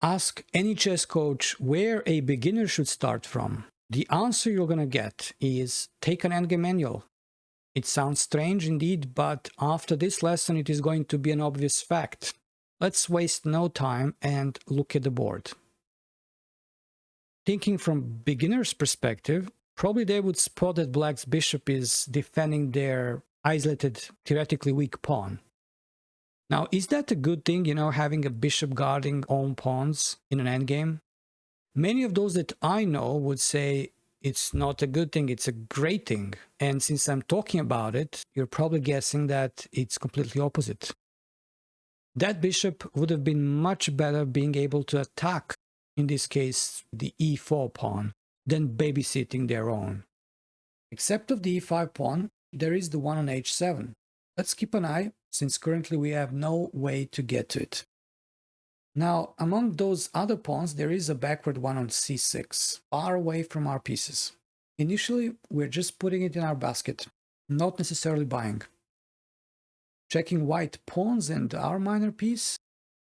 ask any chess coach where a beginner should start from, the answer you're gonna get is take an endgame manual. It sounds strange indeed, but after this lesson it is going to be an obvious fact. Let's waste no time and look at the board. Thinking from beginner's perspective, probably they would spot that black's bishop is defending their isolated, theoretically weak pawn. Now, is that a good thing, having a bishop guarding own pawns in an endgame? Many of those that I know would say it's not a good thing, it's a great thing. And since I'm talking about it, you're probably guessing that it's completely opposite. That bishop would have been much better being able to attack, in this case, the e4 pawn, than babysitting their own. Except of the e5 pawn, there is the one on h7. Let's keep an eye, since currently we have no way to get to it. Now, among those other pawns, there is a backward one on c6, far away from our pieces. Initially, we're just putting it in our basket, not necessarily buying. Checking white pawns and our minor piece,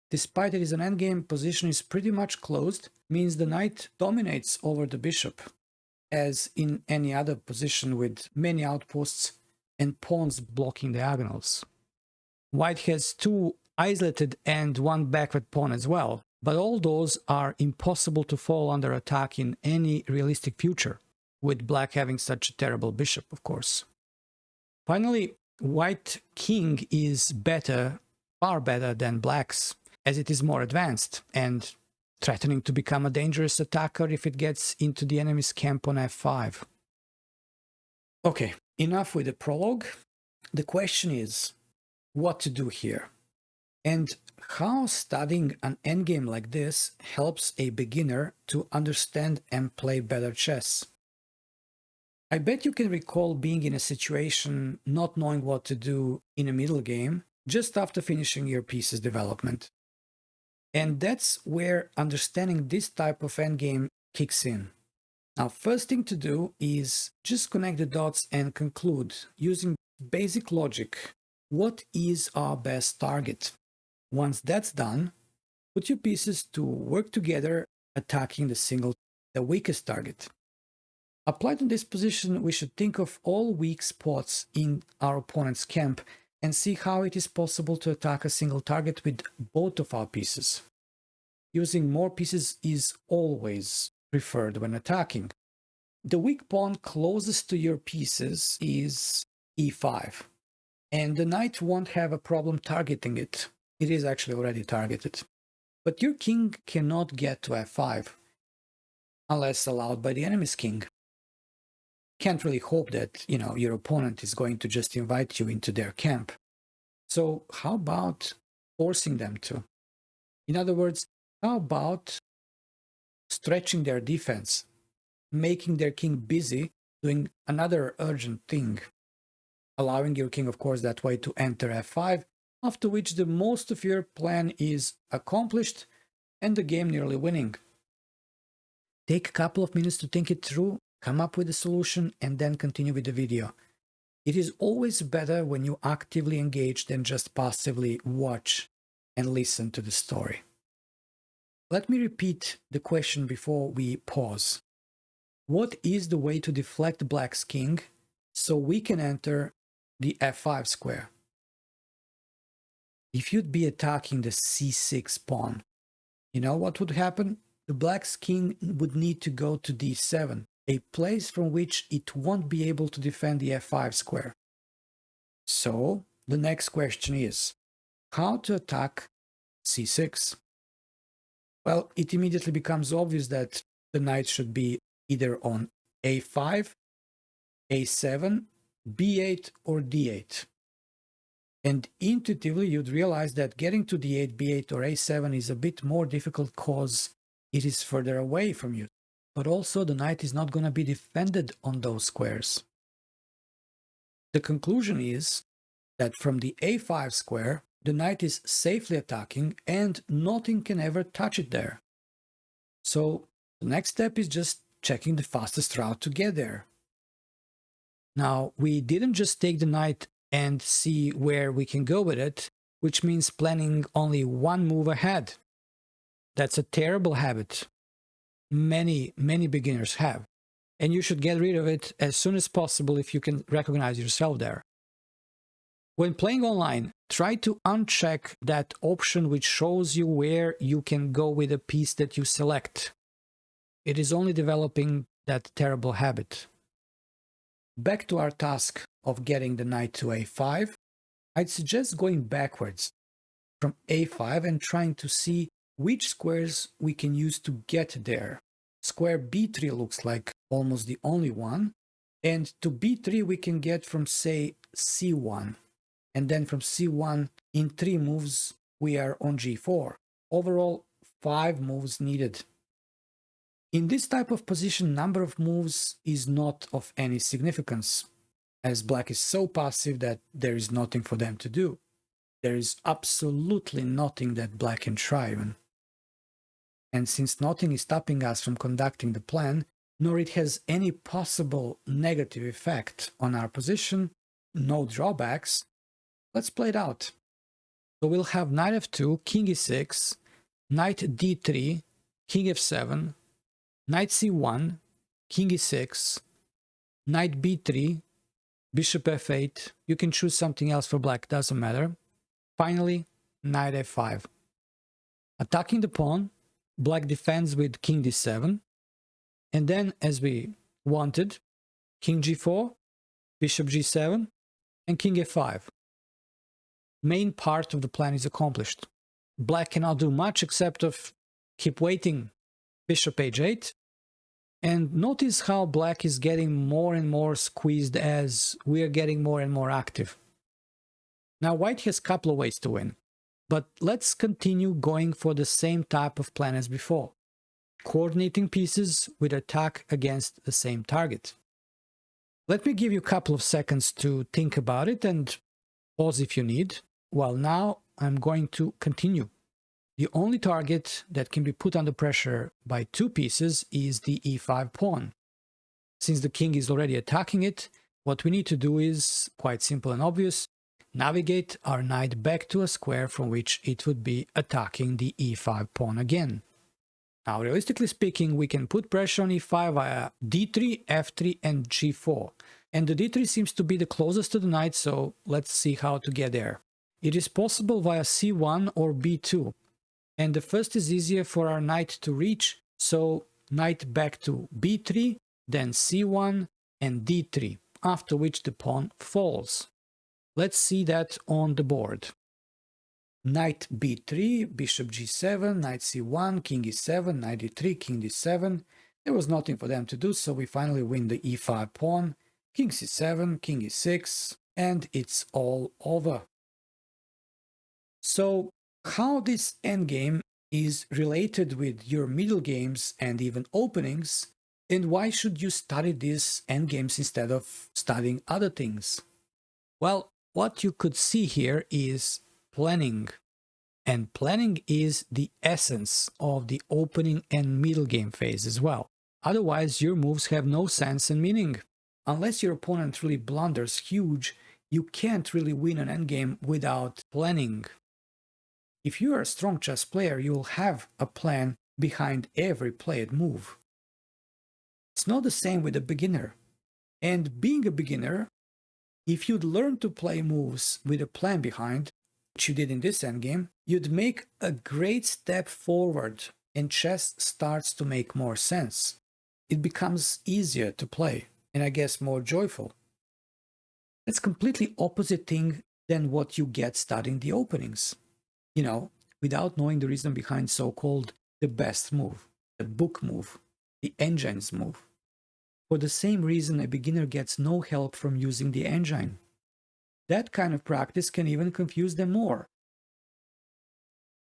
despite it is an endgame, position is pretty much closed, means the knight dominates over the bishop, as in any other position with many outposts and pawns blocking diagonals. White has two isolated and one backward pawn as well, but all those are impossible to fall under attack in any realistic future, with black having such a terrible bishop, of course. Finally, white king is better, far better than black's, as it is more advanced and threatening to become a dangerous attacker if it gets into the enemy's camp on f5. Okay, enough with the prologue. The question is, what to do here? And how studying an endgame like this helps a beginner to understand and play better chess. I bet you can recall being in a situation not knowing what to do in a middle game just after finishing your piece's development. And that's where understanding this type of endgame kicks in. Now, first thing to do is just connect the dots and conclude using basic logic. What is our best target? Once that's done, put your pieces to work together, attacking the weakest target. Applied in this position, we should think of all weak spots in our opponent's camp and see how it is possible to attack a single target with both of our pieces. Using more pieces is always preferred when attacking. The weak pawn closest to your pieces is e5, and the knight won't have a problem targeting it. It is actually already targeted. But your king cannot get to f5, unless allowed by the enemy's king. Can't really hope that, your opponent is going to just invite you into their camp. So how about forcing them to? In other words, how about stretching their defense, making their king busy doing another urgent thing, allowing your king, of course, that way to enter f5, after which the most of your plan is accomplished and the game nearly winning. Take a couple of minutes to think it through, come up with a solution, and then continue with the video. It is always better when you actively engage than just passively watch and listen to the story. Let me repeat the question before we pause. What is the way to deflect black's king so we can enter the f5 square? If you'd be attacking the c6 pawn, you know what would happen? The black's king would need to go to d7, a place from which it won't be able to defend the f5 square. So, the next question is, how to attack c6? Well, it immediately becomes obvious that the knight should be either on a5, a7, b8, or d8. And intuitively, you'd realize that getting to d8, b8, or a7 is a bit more difficult because it is further away from you. But also, the knight is not going to be defended on those squares. The conclusion is that from the a5 square, the knight is safely attacking and nothing can ever touch it there. So the next step is just checking the fastest route to get there. Now, we didn't just take the knight and see where we can go with it, which means planning only one move ahead. That's a terrible habit many beginners have, and you should get rid of it as soon as possible if you can recognize yourself there. When playing online, try to uncheck that option which shows you where you can go with a piece that you select. It is only developing that terrible habit. Back to our task of getting the knight to a5, I'd suggest going backwards from a5 and trying to see which squares we can use to get there. Square b3 looks like almost the only one, and to b3 we can get from, say, c1, and then from c1 in 3 moves we are on g4. Overall, 5 moves needed. In this type of position, number of moves is not of any significance, as black is so passive that there is nothing for them to do. There is absolutely nothing that black can try even. And since nothing is stopping us from conducting the plan, nor it has any possible negative effect on our position, no drawbacks, let's play it out. So we'll have knight f2, king e6, knight d3, king f7, knight c1, king e6, knight b3, bishop f8. You can choose something else for black, doesn't matter. Finally, knight f5. Attacking the pawn, black defends with king d7, and then, as we wanted, king g4, bishop g7, and king f5. Main part of the plan is accomplished. Black cannot do much except of keep waiting, bishop h8, and notice how black is getting more and more squeezed as we are getting more and more active. Now white has a couple of ways to win, but let's continue going for the same type of plan as before, coordinating pieces with attack against the same target. Let me give you a couple of seconds to think about it and pause if you need, while now I'm going to continue. The only target that can be put under pressure by 2 pieces is the e5 pawn. Since the king is already attacking it, what we need to do is quite simple and obvious: navigate our knight back to a square from which it would be attacking the e5 pawn again. Now, realistically speaking, we can put pressure on e5 via d3, f3, and g4. And the d3 seems to be the closest to the knight, so let's see how to get there. It is possible via c1 or b2. And the first is easier for our knight to reach, so knight back to b3, then c1 and d3, after which the pawn falls. Let's see that on the board. Knight b3, bishop g7, knight c1, king e7, knight d3, king d7. There was nothing for them to do, so we finally win the e5 pawn, king c7, king e6, and it's all over. So, how this endgame is related with your middle games and even openings, and why should you study these endgames instead of studying other things? Well, what you could see here is planning, and planning is the essence of the opening and middle game phase as well. Otherwise, your moves have no sense and meaning. Unless your opponent really blunders huge, you can't really win an endgame without planning. If you are a strong chess player, you will have a plan behind every played move. It's not the same with a beginner. And being a beginner, if you'd learn to play moves with a plan behind, which you did in this endgame, you'd make a great step forward and chess starts to make more sense. It becomes easier to play and I guess more joyful. That's completely opposite thing than what you get studying the openings. You know, without knowing the reason behind so-called the best move, the book move, the engine's move. For the same reason, a beginner gets no help from using the engine. That kind of practice can even confuse them more.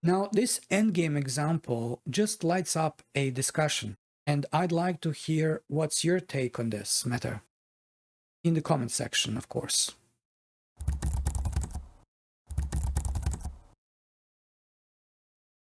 Now, this endgame example just lights up a discussion, and I'd like to hear what's your take on this matter. In the comment section, of course.